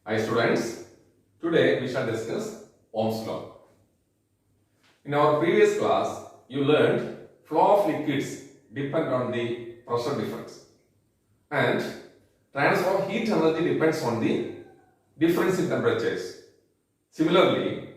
Hi students, today we shall discuss Ohm's law. In our previous class, you learned flow of liquids depend on the pressure difference and transfer of heat energy depends on the difference in temperatures. Similarly,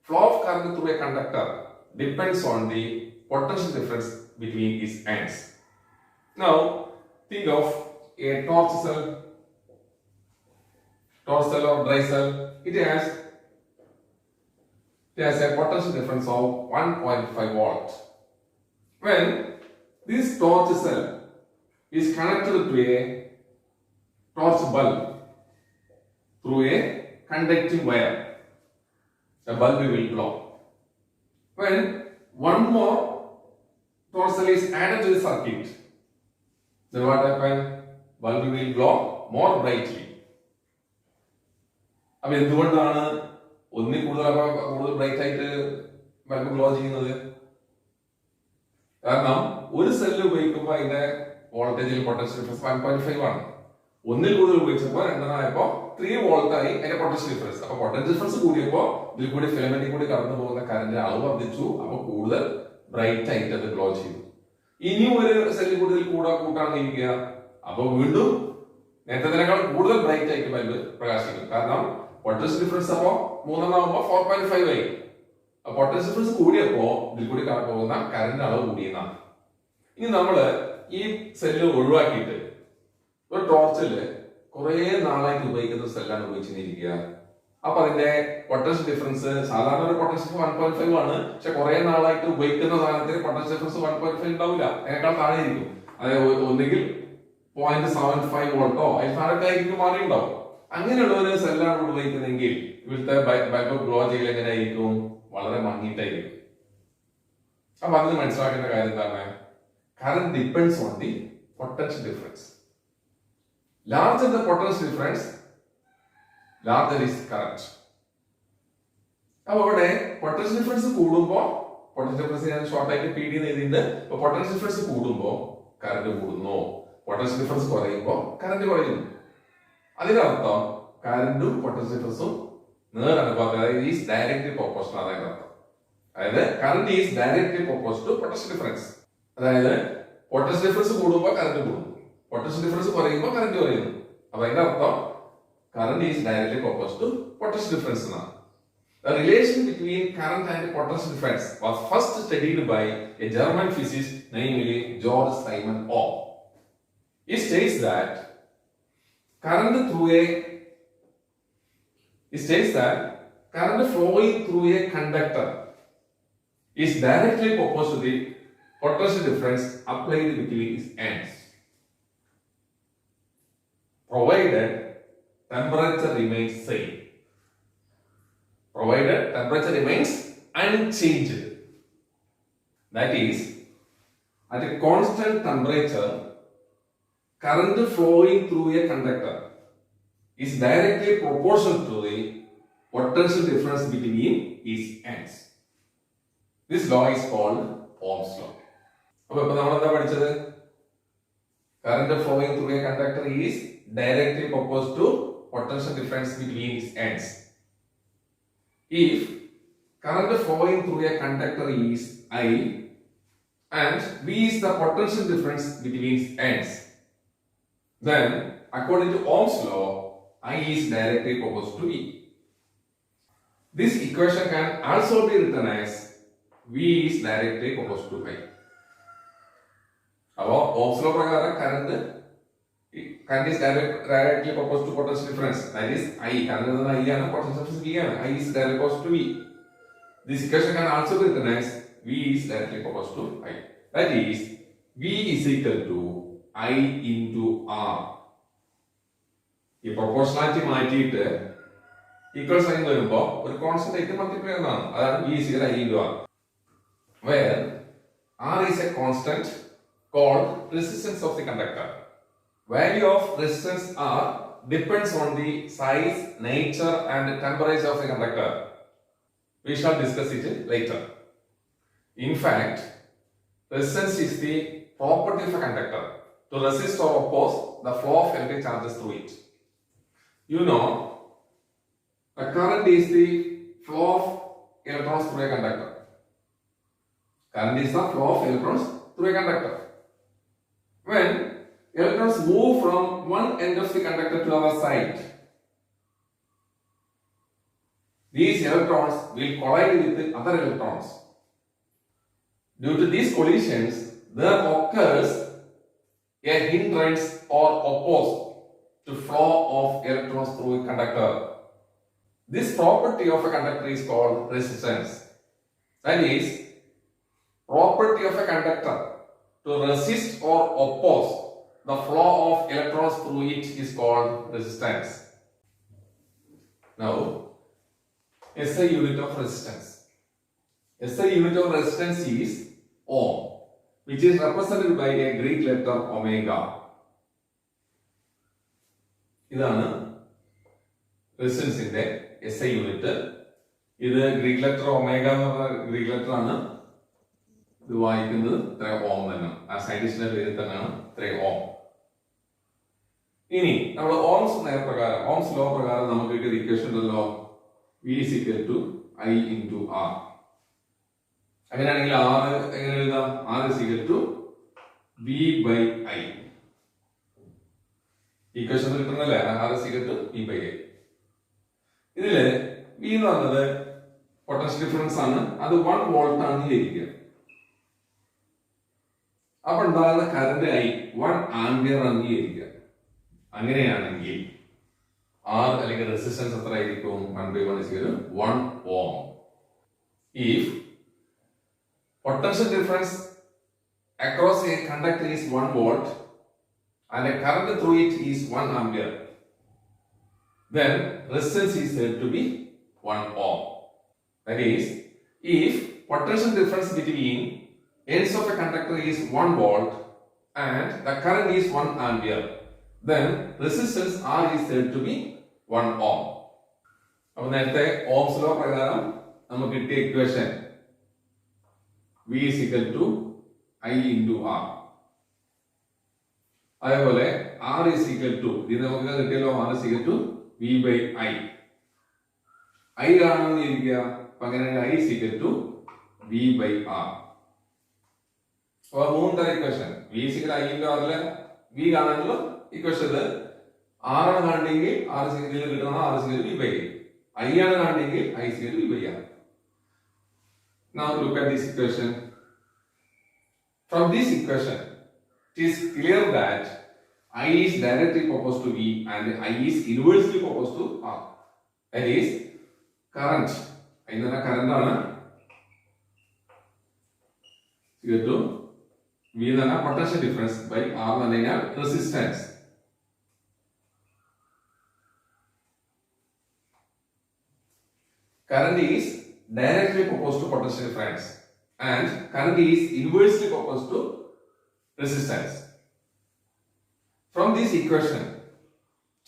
flow of current through a conductor depends on the potential difference between its ends. Now, think of a torch cell or dry cell. It has a potential difference of 1.5 volt. When this torch cell is connected to a torch bulb through a conducting wire, the bulb will glow. When one more torch cell is added to the circuit, then what happens? Bulb will glow more brightly. അപ്പോൾ എന്തുകൊണ്ടാണ് ഒന്നിൽ കൂടുതൽ bright ആയിട്ട് bulb glow ചെയ്യുന്നത്? കാരണം ഒരു cell ഉപയോഗിക്കുമ്പോൾ അതിന്റെ വോൾട്ടേജിൽ പൊട്ടൻഷ്യൽ ഡിഫറൻസ് 1.5 ആണ്. ഒന്നിൽ കൂടുതൽ ഉപയോഗിച്ചപ്പോൾ രണ്ടെണ്ണമായപ്പോൾ 3 വോൾട്ട് ആയി അതിന്റെ പൊട്ടൻഷ്യൽ ഡിഫറൻസ്. അപ്പൊ പൊട്ടൻഷ്യൽ ഡിഫറൻസ് കൂടിയപ്പോൾ ഇതിൽ കൂടി ഫിലമെന്റിൽ കൂടി കടന്നു പോകുന്ന കറന്റ് അളവ് വർദ്ധിച്ചു. അപ്പൊ കൂടുതൽ ബ്രൈറ്റ് ആയിട്ട് അത് ഗ്ലോ ചെയ്തു. ഇനിയും ഒരു സെല്ല് കൂടുതൽ കൂട്ടാണ്ടിരിക്കുക, അപ്പൊ വീണ്ടും നേരത്തേക്കാൾ കൂടുതൽ ബ്രൈറ്റ് ആയിട്ട് ബൾബ് പ്രകാശിക്കും. കാരണം പൊട്ടൻഷ്യൽ ഡിഫറൻസ് അപ്പോ 3 4.5 ആയി. പൊട്ടൻഷ്യൽ ഡിഫറൻസ് കൂടിയപ്പോ ഇതിൽ കൂടി പോകുന്ന കറന്റ് അളവ് കൂടിയെന്നാണ്. ഇനി നമ്മള് ഈ സെല്ല് ഒഴിവാക്കിയിട്ട് ഒരു ടോർച്ചില് കുറെ നാളായിട്ട് ഉപയോഗിക്കുന്ന സെല്ലാണ് ഉപയോഗിച്ചിരിക്കുക. അപ്പൊ അതിന്റെ പൊട്ടൻഷ്യൽ ഡിഫറൻസ് സാധാരണ ഒരു പൊട്ടൻഷ്യൽ 1.5 ആണ്. പക്ഷെ കുറെ നാളായിട്ട് ഉപയോഗിക്കുന്ന സാധനത്തിന് പൊട്ടൻഷ്യൽ ഡിഫറൻസ് 1.5 ഉണ്ടാവില്ല, അതിനേക്കാൾ താഴെ ഇരിക്കും. അതായത് ഒന്നുകിൽ 0.75 വോൾട്ടോ അതിൽ താഴെ ആയിരിക്കും മാറി ഉണ്ടാവും. അങ്ങനെയുള്ള ഒരു സെല്ലാണ് ഉപയോഗിക്കുന്നതെങ്കിൽ ഇവിടുത്തെ ബൾബ് ഗ്ലോ ചെയ്യൽ എങ്ങനെയായിരിക്കും? വളരെ മങ്ങിയിട്ടായിരിക്കും. അപ്പൊ അതിന് മനസ്സിലാക്കേണ്ട കാര്യം എന്താണ്? Current depends on the potential difference. Larger the potential difference, larger is current. അപ്പൊ ഇവിടെ പൊട്ടൻഷ്യൽ ഡിഫറൻസ് കൂടുമ്പോ, പൊട്ടൻഷ്യൽ ഡിഫറൻസ് ഞാൻ ഷോർട്ട് ആയിട്ട് പി ഡി എഴുതിയിട്ടുണ്ട്. അപ്പൊ പൊട്ടൻഷ്യൽ ഡിഫറൻസ് കൂടുമ്പോ കറന്റ് കൂടുന്നു, പൊട്ടൻഷ്യൽ ഡിഫറൻസ് കുറയുമ്പോ കറന്റ് കുറയുന്നു. അതിനർത്ഥം കറന്റും പൊട്ടൻഷ്യൽ ഡിഫറൻസും നേരനുപാതം, അതായത് ഈസ് ഡയറക്ട്ലി പ്രൊപ്പോർഷണൽ. അതായത് current is directly proportional to potential difference. അതായത് പൊട്ടൻഷ്യൽ ഡിഫറൻസ് കൂടുമ്പോൾ കറന്റ് കൂടുന്നു, പൊട്ടൻഷ്യൽ ഡിഫറൻസ് കുറയുമ്പോൾ കറന്റ് കുറയുന്നു. അപ്പൊ അതിന്റെ അർത്ഥം current is directly proportional to potential difference എന്നാണ്. The relation between current and potential difference was first studied by a German physicist, namely George Simon Ohm. It states that current flowing through a conductor is directly proportional to the potential difference applied between its ends, provided temperature remains same. Provided temperature remains unchanged. That is, at a constant temperature, current flowing through a conductor is directly proportional to the potential difference between its ends. This law is called Ohm's law. അപ്പോൾ ഇപ്പോൾ നമ്മൾ എന്താ പഠിച്ചത്? Current flowing through a conductor is directly proportional to potential difference between its ends. If current flowing through a conductor is I and V is the potential difference between its ends, then according to Ohm's law, I is directly proportional to V. This equation can also be written as V is directly proportional to I. അപ്പോൾ Ohm's law പ്രകാരം current is directly proportional to potential difference. That is I. Current എന്നത് I ആണ്, potential difference V ആണ്. I is directly proportional to V. This equation can also be written as V is directly proportional to I. That is V is equal to I into R. ഈ proportionality മാറ്റിയിട്ട് equal sign വരുമ്പോൾ ഒരു constant ആയിട്ട് multiply ചെയ്യുന്നതാണ്. അതാണ് V is equal to I into R, where R is a constant called resistance of the conductor. Value of resistance R depends on the size, nature and temperature of the conductor. We shall discuss it later. In fact, resistance is the property of a conductor to resist or oppose the flow of electric charges through it. You know, current is the flow of electrons through a conductor. Current is the flow of electrons through a conductor. When electrons move from one end of the conductor to the other side, these electrons will collide with the other electrons. Due to these collisions, there occurs a hindrance or oppose to flow of electrons through a conductor. This property of a conductor is called resistance. That is, property of a conductor to resist or oppose the flow of electrons through it is called resistance. Now, SI unit of resistance. SI unit of resistance is ohm, which is represented by a Greek letter omega. ഇതാണ് റെസിസ്റ്റൻസിന്റെ SI unit. ഇത് Greek letter omega എന്ന് പറഞ്ഞ Greek letter ആണ്. ഇത് വായിക്കുന്നത് ഇത്ര ഓം തന്നെ, ആ സയന്റിസ്റ്റിന്റെ പേരിൽ തന്നെയാണ് ഇത്ര ഓം. ഇനി നമ്മൾ ഓംസ് നിയമപ്രകാരം, ഓംസ് ലോ പ്രകാരം നമുക്ക് കിട്ടിയ ഇക്വേഷൻ ഉണ്ടല്ലോ, V is equal to I into R. അങ്ങനെയാണെങ്കിൽ R എങ്ങനെ എഴുതാം? R is equal to V by I. Equation കിട്ടുന്നല്ലേ, R is equal to V by I. ഇതില് V എന്ന് പറഞ്ഞത് പൊട്ടൻഷ്യൽ ഡിഫറൻസ് ആണ്, അത് 1 വോൾട്ട് ആണ് ഇരിക്കുക. അപ്പൊ ഉണ്ടാകുന്ന കറന്റ് I 1 ആംപിയർ ആണ് ഇരിക്കുക. അങ്ങനെയാണെങ്കിൽ R അല്ലെങ്കിൽ റെസിസ്റ്റൻസ് എത്ര ആയിരിക്കും? 1/1 is equal to 1 ohm. If potential difference across a conductor is 1 volt and a current through it is 1 ampere, then resistance is said to be 1 ohm. That is, if potential difference between ends of a conductor is 1 volt and the current is 1 ampere, then resistance R is said to be 1 ohm. അപ്പോൾ നേരത്തെ Ohm's law പ്രകാരം നമുക്ക് കിട്ടിയ equation V is equal to I into R. അതേപോലെ R is equal to, ഇത് നമുക്ക് കിട്ടിയല്ലോ, R is equal to V by I. I കാണാമെന്ന് ഇരിക്കുക, അപ്പൊ അങ്ങനെയാണെങ്കിൽ I is equal to V by R. അപ്പോൾ മൂന്ന് തരം equation, V is equal to I into R ലെ V കാണാനുള്ള ഇക്വേഷൻ ഇത്. R ആണ് കാണണമെങ്കിൽ R is equal to കിട്ടണം, R is equal to V by I. I ആണ് കാണണമെങ്കിൽ I is equal to V by R. Now look at this equation. From this equation, it is clear that I is directly proposed to V and I is inversely proposed to R. That is, current, I know current ആണ് equal to V എന്ന് പറഞ്ഞാൽ potential difference by R എന്ന് പറഞ്ഞാൽ resistance. Current is directly proposed to potential difference and current is inversely proposed to resistance. From this equation,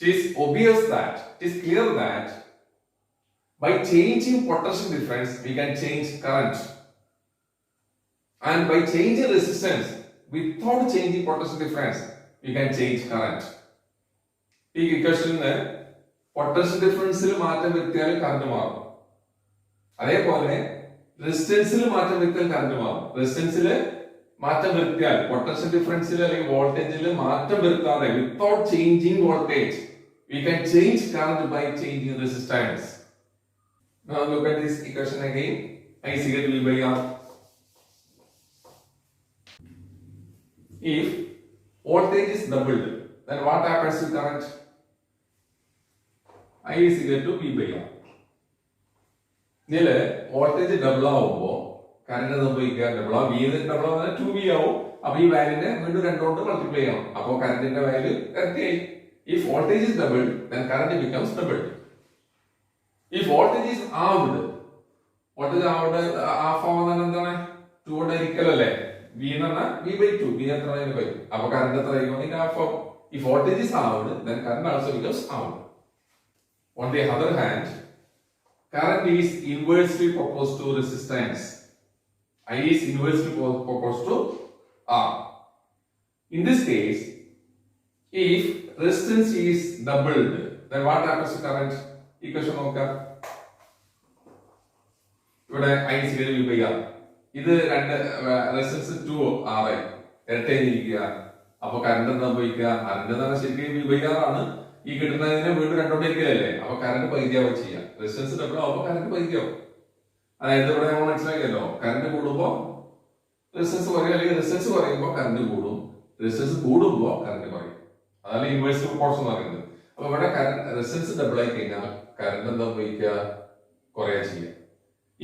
it is obvious that, it is clear that by changing potential difference we can change current, and by changing resistance without changing potential difference we can change current. ഈ ഇക്വേഷനിൽ potential ഡിഫറൻസിൽ മാറ്റം വരുത്തിയാൽ current മാറും, അതേപോലെ റെസിസ്റ്റൻസിൽ മാറ്റം വരുത്തിയാൽ current മാറും. റെസിസ്റ്റൻസിൽ മാറ്റം വരുത്തിയാൽ പൊട്ടൻഷ്യൽ ഡിഫറൻസിൽ അല്ലെങ്കിൽ വോൾട്ടേജിൽ മാറ്റം വരുത്താതെ without changing voltage we can change current by changing resistance. Now look at this equation again. I is equal to V by R. If voltage is doubled, then what happens to current? I is equal to V by R. ഇതില് voltage double ആവുമ്പോ current സംഭവിക്കുക double ആവും, double ആവുന്ന 2V ആവും. അപ്പൊ ഈ വാല്യൂനെ വീണ്ടും 2 കൊണ്ട് മൾട്ടിപ്ലൈ ചെയ്യണം, അപ്പൊ കറന്റിന്റെ വാല്യൂ ഇരട്ടിയായി. If voltage is doubled, then current becomes doubled. If voltage is halved, voltage halved half ആവുന്നത് എന്താണ്? 2 കൊണ്ട് ഹരിക്കലല്ലേ. V എന്ന് പറഞ്ഞാൽ V by 2, V എത്ര വരും, അപ്പൊ കറന്റ് എത്ര ആയിരിക്കും? half ആവും. If voltage is halved, then current also becomes halved. On the other hand, current is inversely proposed to resistance. I is inversely proposed to R. In this case, if resistance is doubled, then what happens to current? Equation നോക്കാം. ഇവിടെ I=V/R. ഇത് രണ്ട് resistance 2R ഇരട്ടയിരിക്കുക. അപ്പൊ current എന്താ ഉപയോഗിക്കുക? Current എന്ന് പറഞ്ഞാൽ ശരിക്കും V/R ആണ്. ഈ കിട്ടുന്നതിന് വീണ്ടും രണ്ടോണ്ടിരിക്കലല്ലേ, അപ്പൊ കറണ്ട് പകുതിയാവും ചെയ്യാം. റെസിസ്റ്റൻസ് ഡബിൾ ആവുമ്പോ കറണ്ട് പകുതിയാവും. അതായത് ഇവിടെ നമ്മൾ മനസ്സിലാക്കിയല്ലോ, കറണ്ട് കൂടുമ്പോ റെസിസ്റ്റൻസ് കുറയും, അല്ലെങ്കിൽ റെസിസ്റ്റൻസ് കുറയുമ്പോ കറണ്ട് കൂടും, റെസിസ്റ്റൻസ് കൂടുമ്പോ കറണ്ട് കുറയും. അതാണ് ഇൻവേഴ്സ് പ്രൊപ്പോർഷൻ എന്ന് പറയുന്നത്. അപ്പൊ ഇവിടെ റെസിസ്റ്റൻസ് ഡബിൾ ആയി കഴിഞ്ഞാൽ കറണ്ട് എന്താ ഉപയോഗിക്കുക? കുറയാ ചെയ്യുക.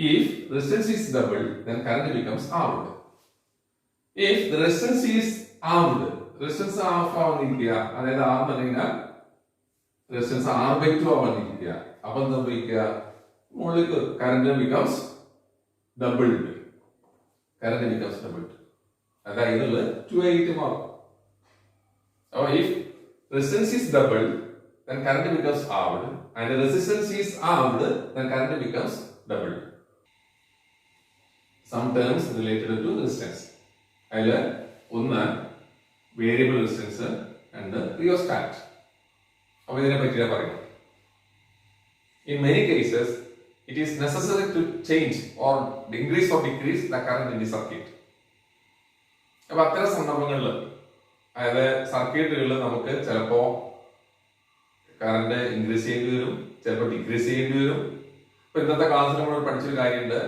If resistance is double, then current becomes armed. If the resistance is armed, resistance half ആവുന്നിരിക്കുക, അതായത് R എന്ന് പറഞ്ഞാൽ resistance R/2 ആവുന്നിരിക്കുക. അപ്പൊ എന്താ ഉപയോഗിക്കുക? മുകളിലേക്ക് current becomes doubled. Current becomes doubled. അതായത് 2 മാറും. അപ്പോൾ if resistance is doubled, then current becomes armed, and resistance is armed, then current becomes doubled. Some terms related to resistance. അതിൽ ഒന്ന് വേരിയബിൾ റെസിസ്റ്റൻസ്, രണ്ട് റിയോസ്റ്റാറ്റ്. അപ്പോൾ ഇതിനെ പറ്റിയാണ് പറയുന്നത്. In many cases, it is necessary to change or increase or decrease the current in the circuit. അപ്പോൾ അത്തരം സന്ദർഭങ്ങളിൽ, അതായത് സർക്യൂട്ടുകളിൽ നമുക്ക് ചിലപ്പോ കറണ്ട് ഇൻക്രീസ് ചെയ്യേണ്ടി വരും, ചിലപ്പോൾ ഡിക്രീസ് ചെയ്യേണ്ടി വരും. ഇപ്പൊ ഇന്നത്തെ ക്ലാസ്സിൽ നമ്മൾ പഠിച്ചൊരു കാര്യമുണ്ട്.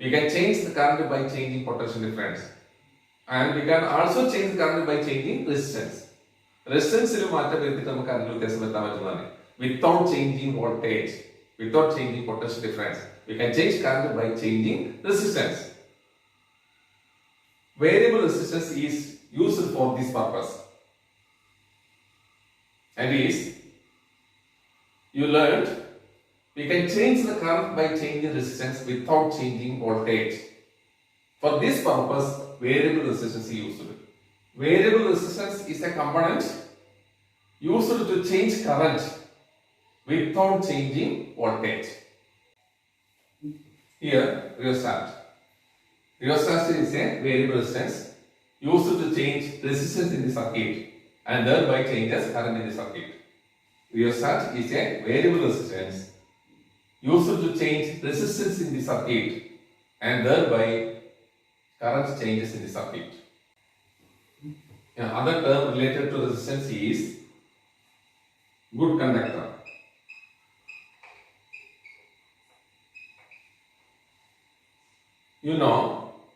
We can change the current by changing potential difference, and we can also change the current by changing resistance. റെസിസ്റ്റൻസിൽ മാറ്റം വരുത്തിയിട്ട് നമുക്ക് കറണ്ട് വ്യത്യാസം വരുത്താൻ പറ്റുന്നതാണ്. Without changing voltage, without changing potential difference, we can change current by changing resistance. Variable resistance is used for this purpose, and is you learned we can change the current by changing resistance without changing voltage. For this purpose, variable resistance is used. Variable resistance is a component used to change current without changing voltage. Here, rheostat. Rheostat is a variable resistance used to change resistance in the circuit and thereby changes current in the circuit. Rheostat is a variable resistance used to change resistance in the circuit and thereby current changes in the circuit. Other term related to resistance is good conductor. You know,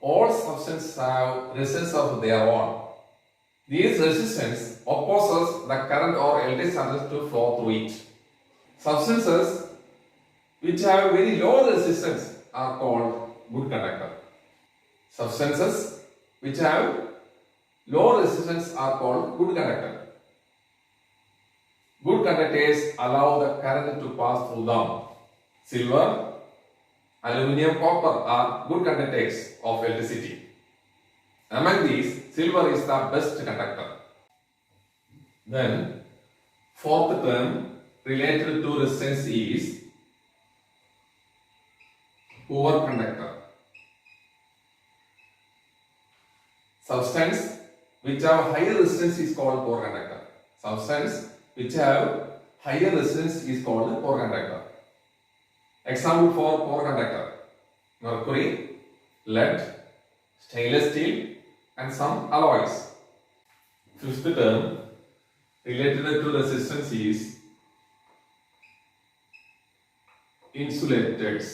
all substances have resistance of their own. These resistance opposes the current or electric charges to flow through it. Substances which have very low resistance are called good conductor. Substances which have low resistance are called good conductor. Good conductors allow the current to pass through them. Silver, aluminum, copper are good conductors of electricity. Among these, silver is the best conductor. Then, fourth term related to resistance is poor conductor. Substance which have higher resistance is called poor conductor. Substance which have higher resistance is called poor conductor. Example for poor conductor: mercury, lead, stainless steel, and some alloys. Fifth term related to resistance is insulators.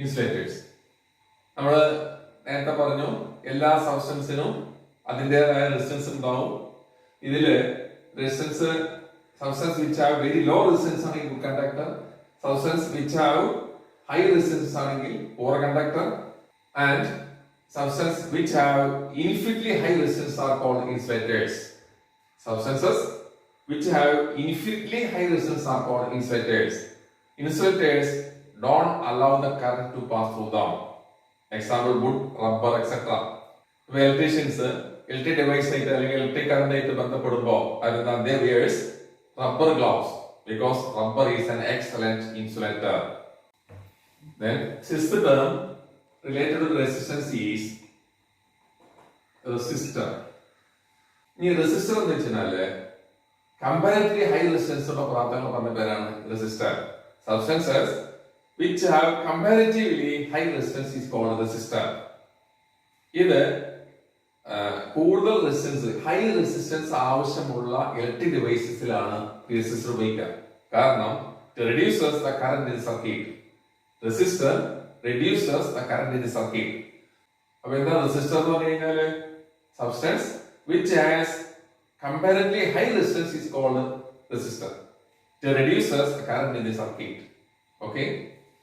Insulators. നമ്മൾ നേരത്തെ പറഞ്ഞു, എല്ലാ സബ്സ്റ്റൻസിനും അതിൻ്റെതായ resistance ഉണ്ടാവും. ഇതില് resistance substance which have very low resistance ആണെങ്കിൽ good conductor, substance which have high resistance ആണെങ്കിൽ poor conductor, and substance which have infinitely high resistance are called insulators. Substances which have infinitely high resistance are called insulators. Insulators don't allow the current to pass through them. Example wood, rubber, etc. Electricians electric device ആയിട്ട് അല്ലെങ്കിൽ electric current ആയിട്ട് ബന്ധപ്പെടുമ്പോൾ they wears rubber gloves because rubber is an excellent insulator. Then sixth term related to the resistance is resistor. ഈ resistor എന്ന് വെച്ചാല് comparatively high resistance ഉള്ള പദാർത്ഥങ്ങൾ പറഞ്ഞ പേരാണ് resistor. Substances which have comparatively high resistance is called resistor. ഇത് കൂടുതൽ resistance, high resistance ആവശ്യമുള്ള ഇലക്ട്രിക് ഡിവൈസസിലാണ് ഈ റെസിസ്റ്റർ ഉപയോഗിക്കുക. കാരണം reduces the current in the circuit. Resistor reduces the current in the circuit. അപ്പൊ എന്താ റെസിസ്റ്റർ എന്ന് പറഞ്ഞു കഴിഞ്ഞാല് substance which has comparatively high resistance is called resistor. It reduces the current in the circuit. Okay.